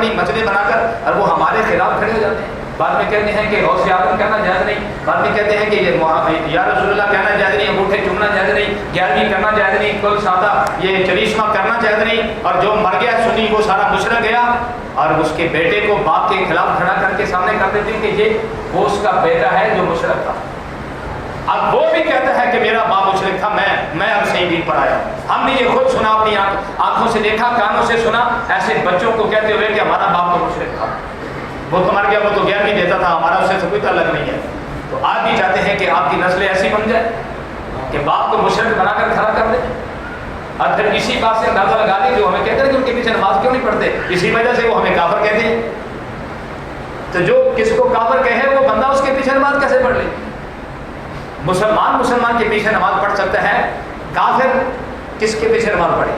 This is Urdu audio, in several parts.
اپنی مسجدیں بنا کر اور وہ ہمارے خلاف کھڑے ہو جاتے ہیں. بعد میں کہتے ہیں کہ غوث اعظم کہنا جائز نہیں, بعد میں کہتے ہیں کہ یا رسول اللہ کہنا جائز نہیں, انگوٹھے چومنا جائز نہیں, 11ویں کرنا جائز نہیں, کل سادہ یہ 40واں کرنا جائز نہیں. اور جو مر گیا سنی وہ سارا مشرک گیا, اور اس کے بیٹے کو باپ کے خلاف کھڑا کر کے سامنے کر دیتے ہیں کہ یہ وہ اس کا بیٹا ہے جو مشرک تھا. اب وہ بھی کہتا ہے کہ میرا باپ مشرک تھا, میں اب صحیح دین پر آیا. ہم نے یہ خود سنا, اپنی آنکھوں سے دیکھا, کانوں سے سنا, ایسے بچوں کو کہتے ہوئے کہ ہمارا باپ تو مشرک تھا, وہ تو مر گیا, وہ تو 11ویں دیتا تھا, ہمارا اس سے کوئی تعلق نہیں ہے. تو آپ بھی چاہتے ہیں کہ آپ کی نسلیں ایسی بن جائے کہ باپ کو مشرک بنا کر کھڑا کر دیں, اور پھر اسی بات سے اندازہ لگا دیں جو ہمیں کہتے ہیں کہ ان کے پیچھے نماز کیوں نہیں پڑھتے, اسی وجہ سے وہ ہمیں کافر کہتے ہیں. تو جو کس کو کافر کہے وہ بندہ اس کے پیچھے نماز کیسے پڑھ لے؟ مسلمان کے پیچھے نماز پڑھ سکتا ہے, کافر کس کے پیچھے نماز پڑھے؟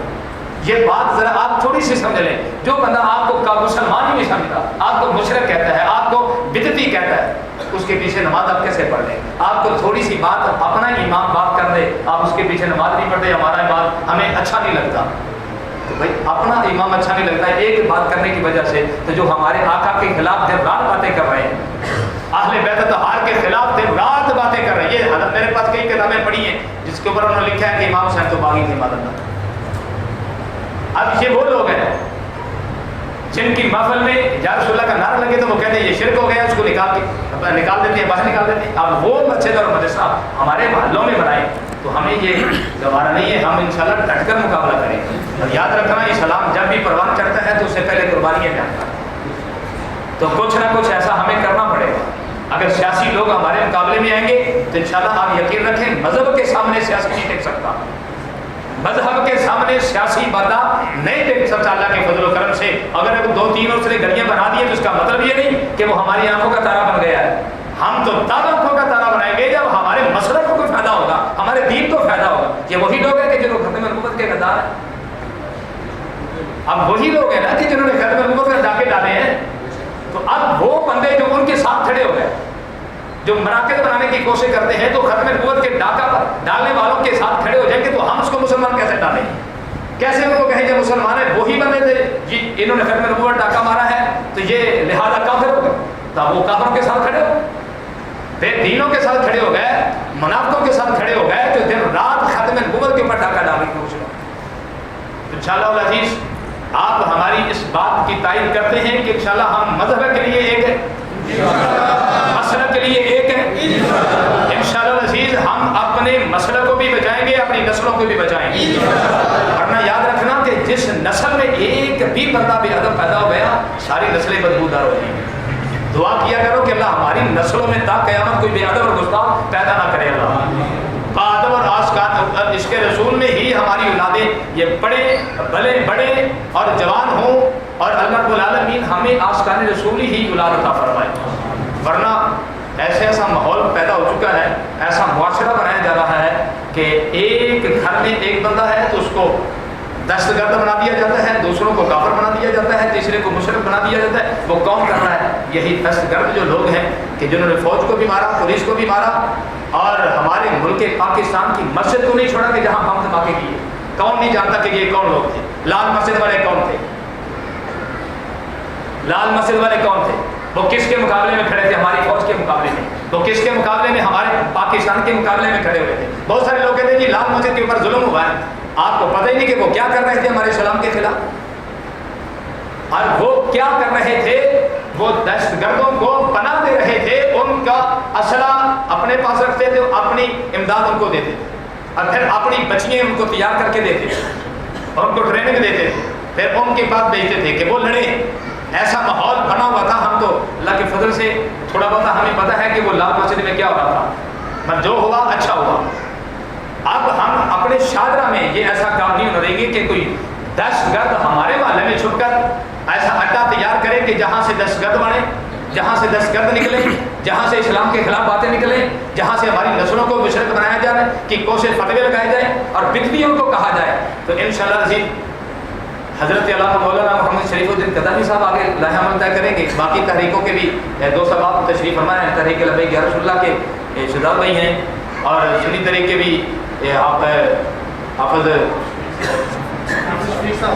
یہ بات ذرا آپ تھوڑی سی سمجھ لیں. جو بندہ آپ کو مسلمان ہی نہیں سمجھتا, آپ کو مشرک کہتا ہے, آپ کو بدعتی کہتا ہے, اس کے پیچھے نماز آپ کیسے پڑھ لیں؟ آپ کو تھوڑی سی بات اپنا امام بات کر دے, آپ اس کے پیچھے نماز نہیں پڑھتے, ہمارا امام ہمیں اچھا نہیں لگتا. تو بھائی اپنا امام اچھا نہیں لگتا ہے ایک بات کرنے کی وجہ سے, تو جو ہمارے آقا کے خلاف دن رات باتیں کر رہے ہیں, اہل بیت اطہار کے خلاف دن رات باتیں کر رہے ہیں. یہ حضرت میرے پاس کئی کتابیں پڑھی ہیں جس کے اوپر انہوں نے لکھا ہے کہ امام حسین تو باغی تھے مادر. اب یہ وہ لوگ ہیں جن کی محفل میں یا رسول اللہ کا نعرہ لگے تو وہ کہتے ہیں یہ شرک ہو گیا, اس کو نکال دیتے ہیں, باہر نکال دیتے ہیں. اب وہ مسجد اور مدرسہ ہمارے محلوں میں بنائیں تو ہمیں یہ گوارا نہیں ہے, ہم انشاءاللہ ڈٹ کر مقابلہ کریں. اور یاد رکھنا اسلام جب بھی پروان چڑھتا ہے تو اس سے پہلے قربانیاں جانتا ہے, تو کچھ نہ کچھ ایسا ہمیں کرنا پڑے گا. اگر سیاسی لوگ ہمارے مقابلے میں آئیں گے تو انشاءاللہ آپ یقین رکھیں مذہب کے سامنے سیاسی نہیں ٹک سکتا, مذہب کے سامنے سیاسی بندہ نہیں ٹک سکتا اللہ کے فضل و کرم سے. اگر 2-3 اس نے گھڑیاں بنا دی تو اس کا مطلب یہ نہیں کہ وہ ہماری آنکھوں کا تارا بن گیا ہے. ہم تو تب آنکھوں کا تارا بنائیں گے جب ہمارے مسلک کو فائدہ ہوگا, ہمارے دین کو فائدہ ہوگا. یہ وہی لوگ ہیں کہ جنہوں نے ختم نبوت کے غدار ہیں. اب وہی لوگ ہیں نا کہ جنہوں نے ختم نبوت کے ڈاکے ڈالے ہیں. تو اب وہ بندے جو ان کے ساتھ کھڑے ہو گئے, جو مراکز بنانے کی کوشش کرتے ہیں, تو ختم نبوت کے ڈاکہ پر ڈالنے والوں کے ساتھ کھڑے ہو جائیں گے تو ہم اس کو مسلمان کیسے ڈالیں؟ کیسے ان کو کہیں جب مسلمان ہیں وہی بنے تھے جی انہوں نے ختم نبوت ڈاکہ مارا ہے تو یہ لہذا کافر ہو گئے, تب وہ کافروں کے ساتھ کھڑے ہو, بے دینوں کے ساتھ کھڑے ہو گئے, منافقوں کے ساتھ کھڑے ہو گئے, جو دن رات ختم نبوت کے اوپر ڈاکہ ڈالنے کی کوشش کرتے. انشاءاللہ العزیز آپ ہماری اس بات کی تائید کرتے ہیں کہ انشاءاللہ ہم مذہب کے لیے ایک ہے, مسلک کے لیے ایک ہے. انشاءاللہ العزیز ہم اپنے مسلک کو بھی بچائیں گے, اپنی نسلوں کو بھی بچائیں گے. ورنہ یاد رکھنا کہ جس نسل میں ایک بھی بندہ بے ادب پیدا ہو گیا ساری نسلیں بدبودار ہو جائیں گی. دعا کیا کرو کہ اللہ ہماری نسلوں میں تا قیامت کوئی بے ادب اور گستاخ پیدا نہ کرے. اللہ ادب اور آسکار اس کے رسول میں ہی ہماری اولادیں یہ بڑے اور جوان ہوں, اور اللہ رب العالمین ہمیں آسکان رسول ہی اولاد عطا فرمائے. ورنہ ایسا ماحول پیدا ہو چکا ہے, ایسا معاشرہ بنایا جا رہا ہے کہ ایک گھر میں ایک بندہ ہے تو اس کو دہشت گرد بنا دیا جاتا ہے, دوسروں کو کافر بنا دیا جاتا ہے, تیسرے کو مشرک بنا دیا جاتا ہے. وہ کون کر رہا ہے؟ یہی دہشت گرد جو لوگ ہیں کہ جنہوں نے فوج کو بھی مارا, پولیس کو بھی مارا, اور ہمارے ملک پاکستان کی مسجد کو نہیں چھوڑا کہ جہاں بم دھماکے کیے. کون نہیں جانتا کہ یہ کون لوگ تھے؟ لال مسجد والے کون تھے؟ لال مسجد والے کون تھے؟ وہ کس کے مقابلے میں کھڑے تھے؟ ہماری فوج کے مقابلے میں. وہ کس کے مقابلے میں؟ ہمارے پاکستان کے مقابلے میں کھڑے ہوئے تھے. بہت سارے لوگ کہتے ہیں جی لال مسجد کے اوپر ظلم ہوا ہے. آپ کو پتہ ہی نہیں کہ وہ کیا کر رہے تھے ہمارے اسلام کے خلاف. اور وہ کیا کر رہے تھے؟ وہ دہشت گردوں کو پناہ دے رہے تھے, ان کا اسلحہ اپنے پاس رکھتے تھے, اپنی امداد ان کو دیتے تھے, اور پھر اپنی بچیاں ان کو تیار کر کے دیتے تھے, اور ان کو ٹریننگ دیتے تھے, پھر ان کے پاس بھیجتے تھے کہ وہ لڑیں. ایسا ماحول بنا ہوا تھا. ہم تو اللہ کے فضل سے تھوڑا بہت ہمیں پتہ ہے کہ وہ لال مسجد میں کیا ہو رہا تھا, پر جو ہوا اچھا ہوا. اب ہم اپنے شاہدرہ میں یہ ایسا کام نہیں ہونے دیں گے کہ کوئی دہشت گرد ہمارے محلے میں چھپ کر ایسا اڈا تیار کرے کہ جہاں سے دہشت گرد بنے, جہاں سے دہشت گرد نکلیں, جہاں سے اسلام کے خلاف باتیں نکلیں, جہاں سے ہماری نسلوں کو مشرک بنایا جائے کہ کوشش فتوے لگائے جائیں اور بدعتیوں کو کہا جائے. تو انشاءاللہ عزیز حضرت علامہ مولانا محمد شریف الدین قدامی صاحب آگے لاہ عمل طے کریں گے. باقی تحریکوں کے بھی دو صاحب تشریف فرمائے ہیں. تحریک لبیک یا رسول اللہ کے شہزاد بھائی ہیں, اور سنی طریقے بھی آپ حافظ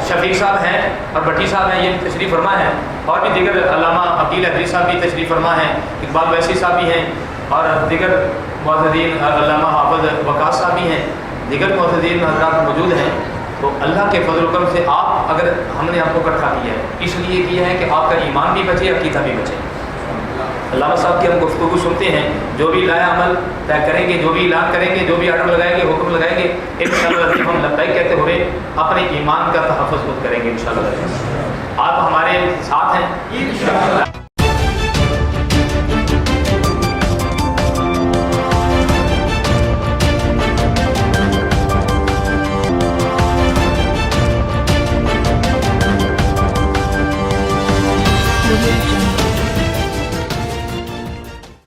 شفیق صاحب ہیں اور بٹی صاحب ہیں، یہ تشریف فرما ہیں، اور بھی دیگر علامہ عقیل حدری صاحب بھی تشریف فرما ہیں، اقبال ویسی صاحب بھی ہیں، اور دیگر معتدین علامہ حافظ وقاص صاحب بھی ہیں، دیگر معتدین حضرات موجود ہیں. تو اللہ کے فضل و کرم سے آپ اگر ہم نے آپ کو اکٹھا کیا ہے اس لیے کیا ہے کہ آپ کا ایمان بھی بچے، عقیدہ بھی بچے. علامہ صاحب کی ہم گفتگو سنتے ہیں، جو بھی لائے عمل طے کریں گے، جو بھی اعلان کریں گے، جو بھی آرڈر لگائیں گے، حکم لگائیں گے، انشاءاللہ ہم لبیک کہتے ہوئے اپنے ایمان کا تحفظ خود کریں گے انشاءاللہ. آپ ہمارے ساتھ ہیں.